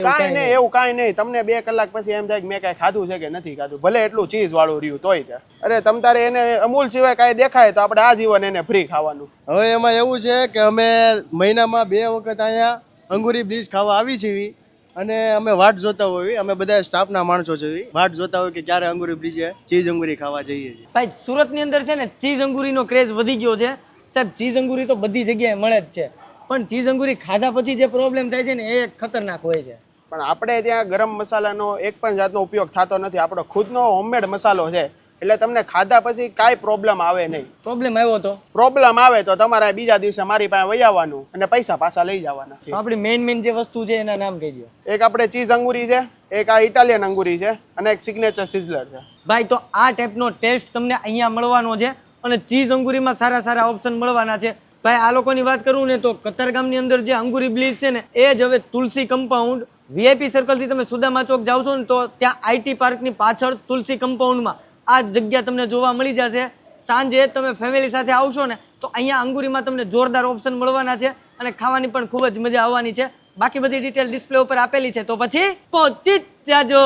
કાંઈ નહીં, એવું કાંઈ નહીં. તમને 2 કલાક પછી એમ થાય કે મેં કાંઈ ખાધું છે કે નથી ખાધું, ભલે એટલું ચીઝ વાળું રહ્યું તોય તે. અરે તમ તારે એને અમૂલ સિવાય કાંઈ દેખાય તો આપણે આજીવન એને ફ્રી ખાવાનું. હવે એમાં એવું છે કે અમે મહિનામાં 2 વખત અહીંયા અંગુરી બ્લીચ ખાવા આવી છીએ અને અમે વાટ જોતા હોઈએ, અમે બધા સ્ટાફના માણસો છીએ, વાટ જોતા હોય કે ક્યારે અંગુરી બ્લીચ ચીઝ અંગુરી ખાવા જઈએ છીએ. ભાઈ સુરતની અંદર છે ને ચીઝ અંગુરીનો ક્રેઝ વધી ગયો છે સાહેબ. ચીઝ અંગુરી તો બધી જગ્યાએ મળે જ છે, પણ ચીઝ અંગુરી ખાધા પછી જે પ્રોબ્લેમ થાય છે ને એ ખતરનાક હોય છે. પણ આપણે ત્યાં ગરમ મસાલાનો એક પણ જાતનો ઉપયોગ થતો નથી. આપણો ખુદનો હોમમેડ મસાલો છે, એટલે તમને ખાધા પછી કાંઈ પ્રોબ્લેમ આવે નહીં. પ્રોબ્લેમ આવ્યો તો પ્રોબ્લેમ આવે તો તમારે બીજા દિવસે મારી પાસે વહી આવવાનું અને પૈસા પાછા લઈ જવાના. તો આપણી મેઇન જે વસ્તુ છે એના નામ કહી દો. એક આપણે ચીઝ અંગુરી છે, એક આ ઇટાલિયન અંગુરી છે અને એક સિગ્નેચર સિઝલર છે. ભાઈ તો આ ટાઈપનો ટેસ્ટ તમને અહીંયા મળવાનો છે અને ચીઝ અંગુરીમાં સારા સારા ઓપ્શન મળવાના છે. ભાઈ આ લોકોની વાત કરું ને તો કતારગામની અંદર જે અંગુરી બ્લીચ છે ને એ જ હવે તુલસી કમ્પાઉન્ડ વીઆઈપી સર્કલથી તમે સુદામા ચોક જાવ છો ને તો ત્યાં આઈટી પાર્કની પાછળ તુલસી કમ્પાઉન્ડમાં આ જગ્યા તમને જોવા મળી જશે. સાંજે તમે ફેમિલી સાથે આવશો ને તો અહીંયા અંગુરીમાં તમને જોરદાર ઓપ્શન મળવાના છે અને ખાવાની પણ ખૂબ જ મજા આવવાની છે. બાકી બધી ડિટેલ ડિસ્પ્લે ઉપર આપેલી છે, તો પછી પહોંચી જ જાજો.